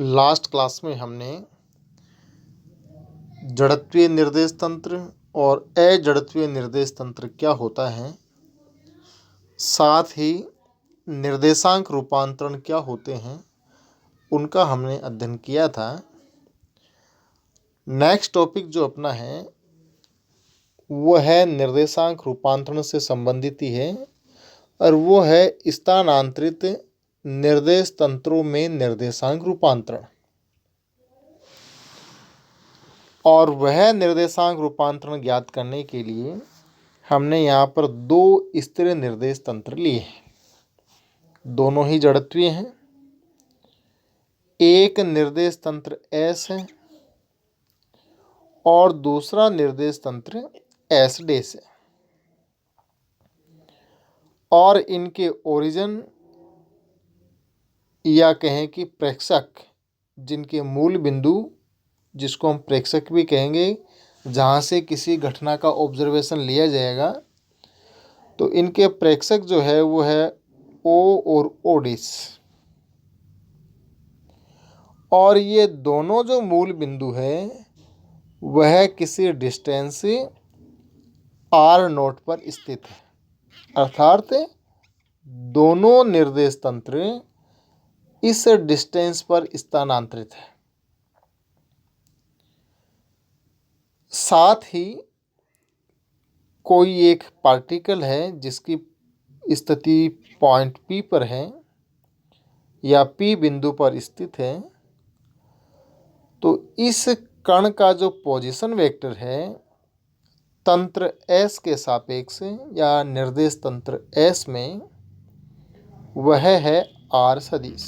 Last class में हमने जड़त्वीय निर्देश तंत्र और अजड़त्वीय निर्देश तंत्र क्या होता है, साथ ही निर्देशांक रूपांतरण क्या होते हैं, उनका हमने अध्ययन किया था। नेक्स्ट टॉपिक जो अपना है वो है निर्देशांक रूपांतरण से संबंधित ही है, और वो है स्थानांतरित निर्देश तंत्रों में निर्देशांक रूपांतरण। और वह निर्देशांक रूपांतरण ज्ञात करने के लिए हमने यहाँ पर दो स्थिर निर्देश तंत्र लिए हैं, दोनों ही जड़त्वीय हैं। एक निर्देश तंत्र S है और दूसरा निर्देश तंत्र S डैश है, और इनके ओरिजिन या कहें कि प्रेक्षक, जिनके मूल बिंदु, जिसको हम प्रेक्षक भी कहेंगे, जहाँ से किसी घटना का ऑब्जर्वेशन लिया जाएगा, तो इनके प्रेक्षक जो है वो है O और O डैश। और ये दोनों जो मूल बिंदु है वह किसी डिस्टेंस R0 पर स्थित है, अर्थात दोनों निर्देश तंत्र इस डिस्टेंस पर स्थानांतरित है। साथ ही कोई एक पार्टिकल है जिसकी स्थिति पॉइंट P पर है या P बिंदु पर स्थित है, तो इस कण का जो पोजीशन वेक्टर है तंत्र S के सापेक्ष या निर्देश तंत्र S में, वह है R सदिश।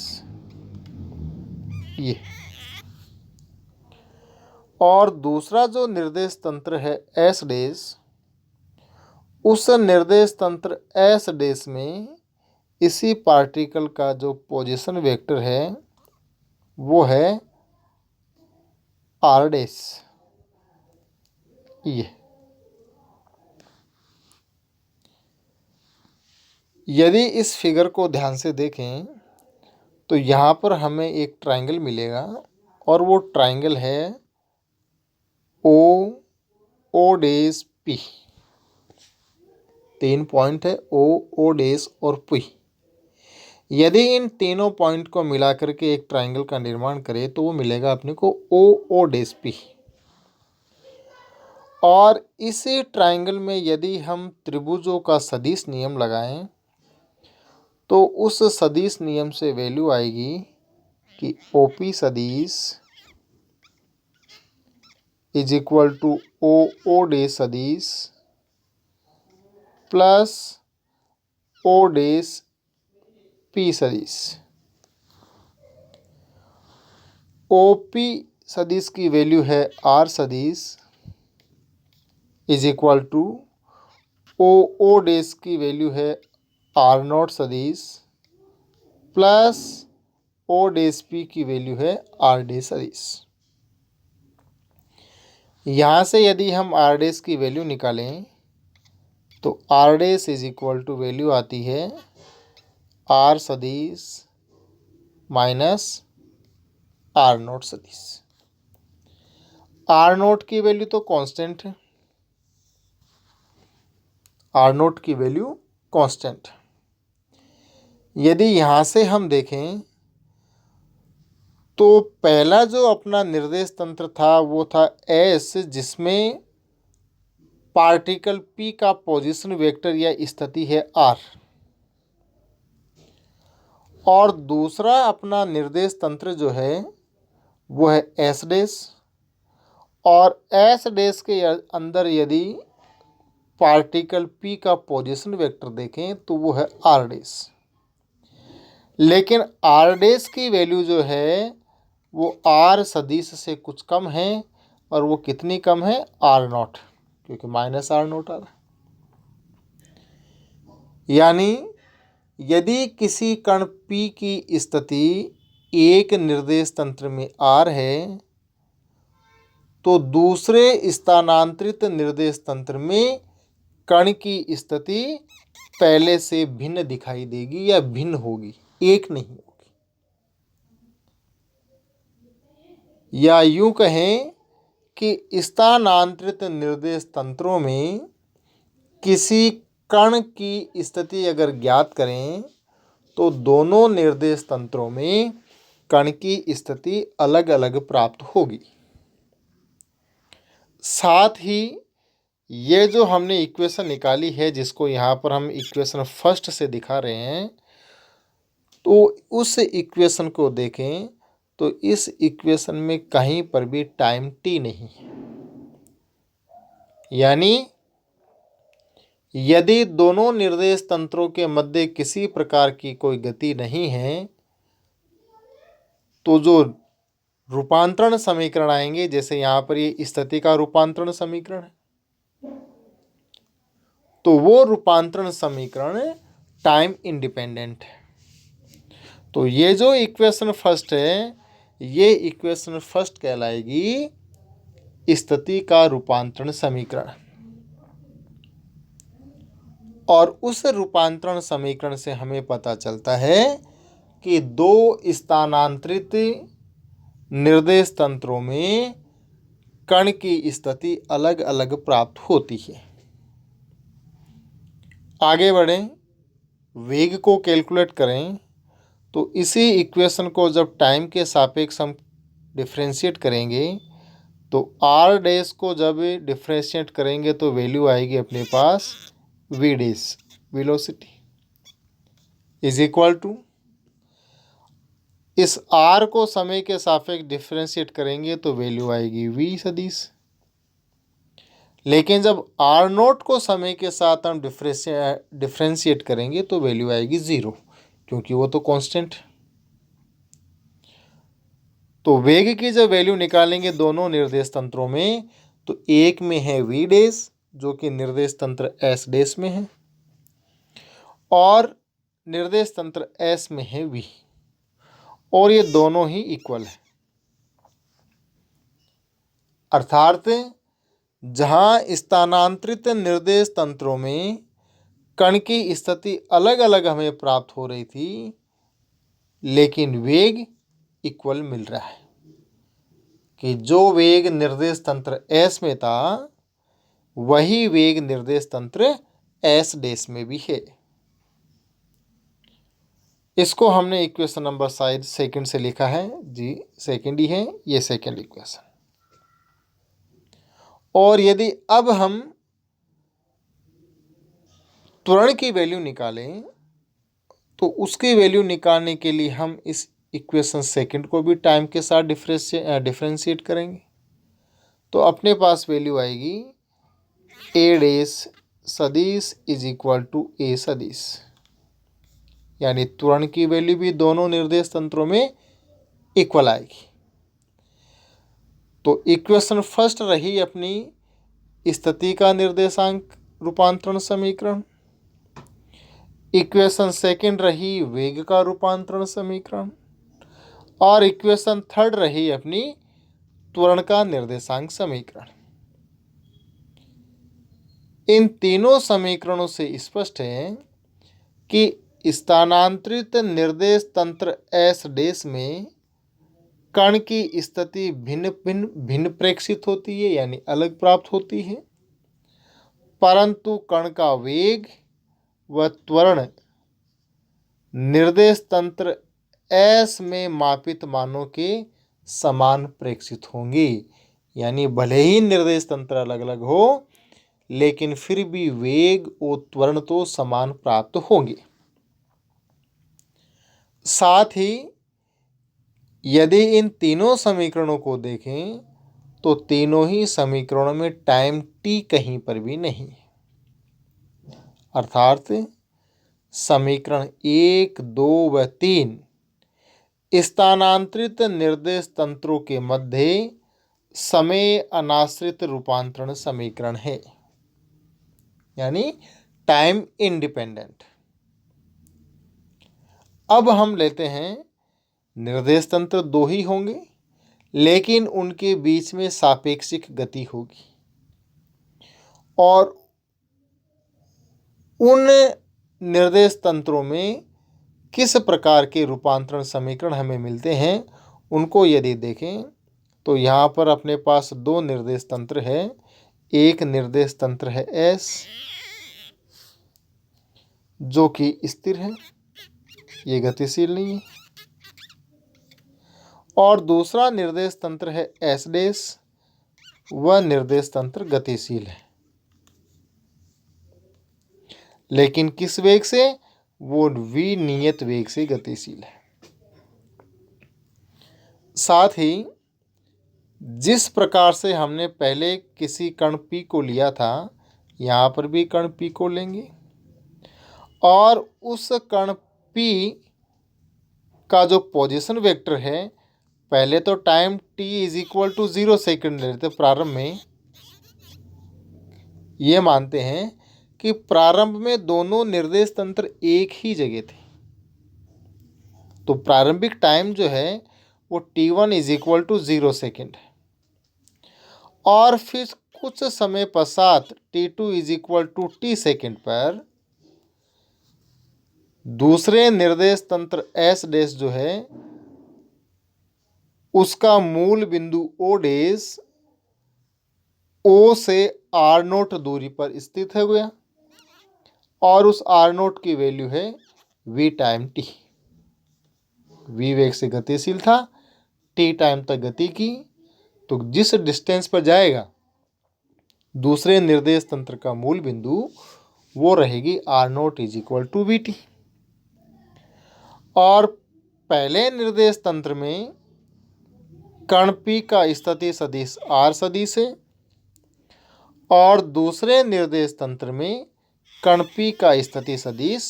ये और दूसरा जो निर्देश तंत्र है S डैश, उस निर्देश तंत्र S डैश में इसी पार्टिकल का जो पोजीशन वेक्टर है वो है R डैश। ये यदि इस फिगर को ध्यान से देखें तो यहाँ पर हमें एक ट्रायंगल मिलेगा, और वो ट्रायंगल है O, O dash P। 3 point है O, O डैश और P। यदि इन तीनों पॉइंट को मिलाकर के एक ट्रायंगल का निर्माण करें तो वो मिलेगा अपने को O, O डैश P। और इसी ट्रायंगल में यदि हम त्रिभुजों का सदिश नियम लगाएं तो उस सदिश नियम से वैल्यू आएगी कि OP सदिश is equal to O, O dash सदिश प्लस O डैश P सदिश। OP सदिश की वैल्यू है R सदिश is equal to O dash की वैल्यू है R0 सदिश प्लस O डैश P की वैल्यू है R डैश सदिश। यहाँ से यदि हम R डैश की वैल्यू निकालें तो R dash is equal to value आती है R सदिश माइनस R0 सदिश। R0 की वैल्यू तो कांस्टेंट है, R0 की वैल्यू कांस्टेंट। यदि यहाँ से हम देखें तो पहला जो अपना निर्देश तंत्र था वो था S, जिसमें पार्टिकल P का पोजीशन वेक्टर या स्थिति है R, और दूसरा अपना निर्देश तंत्र जो है वो है S डैश, और S डैश के अंदर यदि पार्टिकल P का पोजीशन वेक्टर देखें तो वो है R डैश। लेकिन R डैश की वैल्यू जो है वो R सदिश से कुछ कम है, और वो कितनी कम है R0, क्योंकि माइनस R0 आ रहा है। यानी यदि किसी कण P की स्थिति एक निर्देश तंत्र में R है तो दूसरे स्थानांतरित निर्देश तंत्र में कण की स्थिति पहले से भिन्न दिखाई देगी या भिन्न होगी, एक नहीं होगी। या यूं कहें कि स्थानांतरित निर्देश तंत्रों में किसी कण की स्थिति अगर ज्ञात करें तो दोनों निर्देश तंत्रों में कण की स्थिति अलग अलग प्राप्त होगी। साथ ही ये जो हमने इक्वेशन निकाली है, जिसको यहाँ पर हम इक्वेशन फर्स्ट से दिखा रहे हैं, तो उस इक्वेशन को देखें तो इस इक्वेशन में कहीं पर भी टाइम t नहीं है। यानी यदि दोनों निर्देश तंत्रों के मध्य किसी प्रकार की कोई गति नहीं है, तो जो रूपांतरण समीकरण आएंगे, जैसे यहाँ पर ये स्थिति का रूपांतरण समीकरण है, तो वो रूपांतरण समीकरण टाइम इंडिपेंडेंट है। तो ये जो इक्वेशन फर्स्ट है, ये इक्वेशन फर्स्ट कहलाएगी स्थिति का रूपांतरण समीकरण। और उस रूपांतरण समीकरण से हमें पता चलता है कि दो स्थानांतरित निर्देश तंत्रों में कण की स्थिति अलग अलग प्राप्त होती है। आगे बढ़ें, वेग को कैलकुलेट करें तो इसी इक्वेशन को जब टाइम के सापेक्ष हम डिफ्रेंशिएट करेंगे तो आर डैश को जब डिफ्रेंशिएट करेंगे तो वैल्यू आएगी अपने पास v dash, velocity, is equal to, इस आर को समय के सापेक्ष डिफ्रेंशिएट करेंगे तो वैल्यू आएगी वी सदिश। लेकिन जब आर नोट को समय के साथ हम डिफ्रेंशिएट करेंगे तो वैल्यू आएगी 0, क्योंकि वो तो कांस्टेंट। तो वेग की जब वैल्यू निकालेंगे दोनों निर्देश तंत्रों में, तो एक में है वी डैश जो कि निर्देश तंत्र एस डैश में है, और निर्देश तंत्र एस में है वी, और ये दोनों ही इक्वल है। अर्थात जहां स्थानांतरित निर्देश तंत्रों में कण की स्थिति अलग अलग हमें प्राप्त हो रही थी, लेकिन वेग इक्वल मिल रहा है कि जो वेग निर्देश तंत्र एस में था वही वेग निर्देश तंत्र एस डैश में भी है। इसको हमने इक्वेशन नंबर शायद सेकंड से लिखा है जी, सेकंड ही है ये सेकंड इक्वेशन। और यदि अब हम त्वरण की वैल्यू निकालें तो उसकी वैल्यू निकालने के लिए हम इस इक्वेशन सेकंड को भी टाइम के साथ डिफ्रेंशिएट करेंगे, तो अपने पास वैल्यू आएगी ए डैश सदिश इज इक्वल टू ए सदिश। यानी त्वरण की वैल्यू भी दोनों निर्देश तंत्रों में इक्वल आएगी। तो इक्वेशन फर्स्ट रही अपनी स्थिति का निर्देशांक रूपांतरण समीकरण, इक्वेशन सेकंड रही वेग का रूपांतरण समीकरण, और इक्वेशन थर्ड रही अपनी त्वरण का निर्देशांक समीकरण। इन तीनों समीकरणों से स्पष्ट है कि स्थानांतरित निर्देश तंत्र एस डैश में कण की स्थिति भिन्न प्रेक्षित होती है, यानी अलग प्राप्त होती है, परंतु कण का वेग व त्वरण निर्देश तंत्र एस में मापित मानों के समान प्रेक्षित होंगे। यानी भले ही निर्देश तंत्र अलग अलग हो, लेकिन फिर भी वेग और त्वरण तो समान प्राप्त होंगे। साथ ही यदि इन तीनों समीकरणों को देखें तो तीनों ही समीकरणों में टाइम t कहीं पर भी नहीं है। अर्थात समीकरण 1, 2 व 3 स्थानांतरित निर्देश तंत्रों के मध्य समय अनाश्रित रूपांतरण समीकरण है, यानी टाइम इंडिपेंडेंट। अब हम लेते हैं निर्देश तंत्र दो ही होंगे, लेकिन उनके बीच में सापेक्षिक गति होगी, और उन निर्देश तंत्रों में किस प्रकार के रूपांतरण समीकरण हमें मिलते हैं उनको यदि देखें तो यहाँ पर अपने पास दो निर्देश तंत्र है। एक निर्देश तंत्र है S जो कि स्थिर है, ये गतिशील नहीं है, और दूसरा निर्देश तंत्र है S डैश, वह निर्देश तंत्र गतिशील है, लेकिन किस वेग से? वो v नियत वेग से गतिशील है। साथ ही जिस प्रकार से हमने पहले किसी कण P को लिया था, यहाँ पर भी कण P को लेंगे और उस कण P का जो पोजीशन वेक्टर है, पहले तो time t is equal to 0 second लेते प्रारंभ में। ये मानते हैं कि प्रारंभ में दोनों निर्देश तंत्र एक ही जगह थे, तो प्रारंभिक टाइम जो है वो t1 is equal to 0 second है, और फिर कुछ समय पश्चात t2 is equal to t second पर दूसरे निर्देश तंत्र S डैश जो है उसका मूल बिंदु O डैश O से R0 दूरी पर स्थित है गया, और उस R0 की वैल्यू है v टाइम t। v वेग से गतिशील था, t टाइम तक गति की, तो जिस डिस्टेंस पर जाएगा दूसरे निर्देश तंत्र का मूल बिंदु वो रहेगी R0 is equal to v t. और पहले निर्देश तंत्र में कण P का स्थिति सदिश R सदिश है, और दूसरे निर्देश तंत्र में कण P का स्थिति सदिश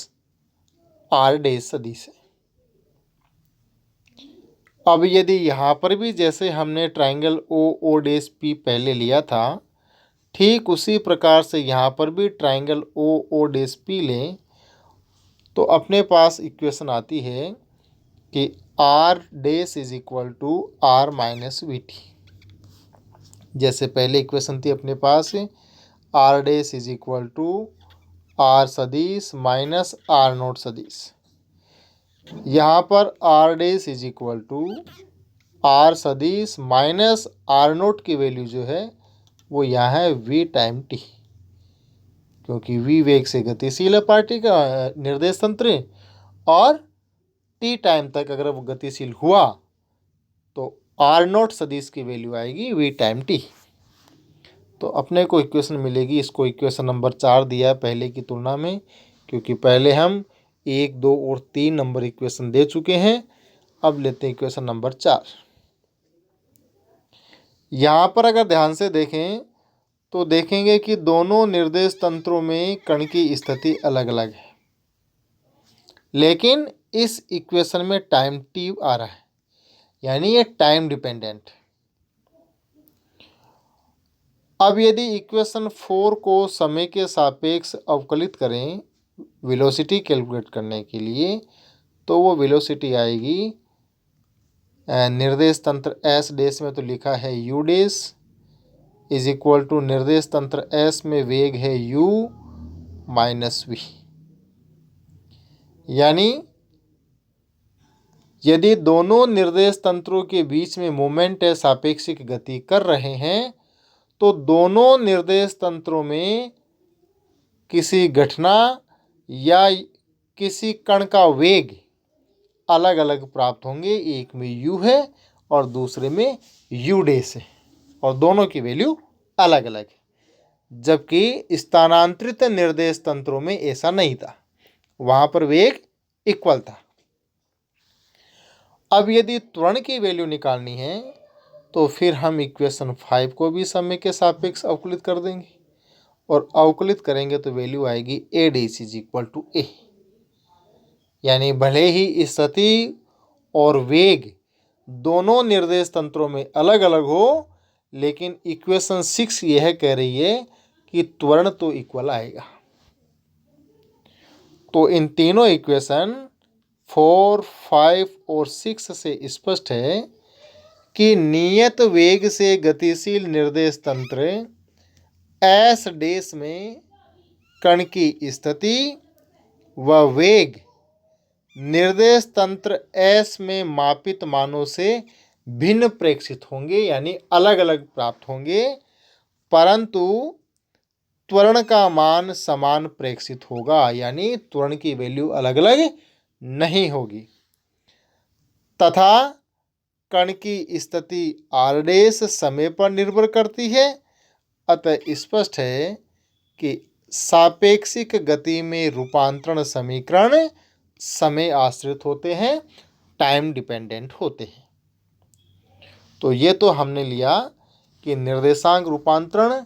R डैश सदिश है। अब यदि यहाँ पर भी जैसे हमने ट्राइंगल O डैश P पहले लिया था, ठीक उसी प्रकार से यहाँ पर भी ट्राइंगल O डैश P लें, तो अपने पास इक्वेशन आती है कि R dash is equal to R minus v t. जैसे पहले इक्वेशन थी अपने पास R dash is equal to R सदिश माइनस R0 सदिश। यहाँ पर R dash is equal to R सदिश माइनस R0 की वैल्यू जो है वो यहाँ है v टाइम t, क्योंकि v वेग से गतिशील है पार्टी का निर्देश तंत्र, और t टाइम तक अगर वो गतिशील हुआ तो R0 सदिश की वैल्यू आएगी v टाइम t। तो अपने को इक्वेशन मिलेगी, इसको इक्वेशन नंबर 4 दिया है पहले की तुलना में, क्योंकि पहले हम 1, 2 और 3 नंबर इक्वेशन दे चुके हैं। अब लेते हैं इक्वेशन नंबर 4। यहाँ पर अगर ध्यान से देखें तो देखेंगे कि दोनों निर्देश तंत्रों में कण की स्थिति अलग अलग है, लेकिन इस इक्वेशन में टाइम t आ रहा है, यानी ये टाइम डिपेंडेंट। अब यदि इक्वेशन 4 को समय के सापेक्ष अवकलित करें वेलोसिटी कैलकुलेट करने के लिए, तो वो वेलोसिटी आएगी निर्देश तंत्र S डैश में तो लिखा है u dash is equal to निर्देश तंत्र S में वेग है u माइनस v। यानी यदि दोनों निर्देश तंत्रों के बीच में मोमेंट है सापेक्षिक गति कर रहे हैं, तो दोनों निर्देश तंत्रों में किसी घटना या किसी कण का वेग अलग अलग प्राप्त होंगे। एक में u है और दूसरे में u डैश है, और दोनों की वैल्यू अलग अलग है, जबकि स्थानांतरित निर्देश तंत्रों में ऐसा नहीं था, वहाँ पर वेग इक्वल था। अब यदि त्वरण की वैल्यू निकालनी है तो फिर हम इक्वेशन 5 को भी समय के सापेक्ष अवकलित कर देंगे, और अवकलित करेंगे तो वैल्यू आएगी a dash is equal to a। यानी भले ही स्थिति और वेग दोनों निर्देश तंत्रों में अलग अलग हो, लेकिन इक्वेशन 6 यह कह रही है कि त्वरण तो इक्वल आएगा। तो इन तीनों इक्वेशन 4, 5 और 6 से स्पष्ट है कि नियत वेग से गतिशील निर्देश तंत्र S डैश में कण की स्थिति व वेग निर्देश तंत्र S में मापित मानों से भिन्न प्रेक्षित होंगे, यानी अलग अलग प्राप्त होंगे, परंतु त्वरण का मान समान प्रेक्षित होगा, यानी त्वरण की वैल्यू अलग अलग नहीं होगी। तथा कण की स्थिति r डैश समय पर निर्भर करती है, अतः स्पष्ट है कि सापेक्षिक गति में रूपांतरण समीकरण समय आश्रित होते हैं, टाइम डिपेंडेंट होते हैं। तो ये तो हमने लिया कि निर्देशांक रूपांतरण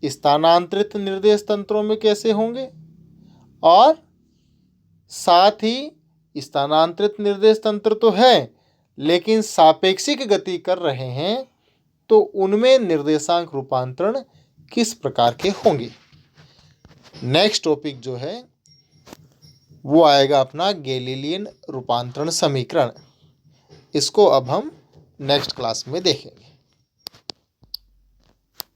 स्थानांतरित निर्देश तंत्रों में कैसे होंगे, और साथ ही स्थानांतरित निर्देश तंत्र तो है लेकिन सापेक्षिक गति कर रहे हैं, तो उनमें निर्देशांक रूपांतरण किस प्रकार के होंगे। नेक्स्ट टॉपिक जो है वो आएगा अपना गैलीलियन रूपांतरण समीकरण। इसको अब हम नेक्स्ट क्लास में देखेंगे।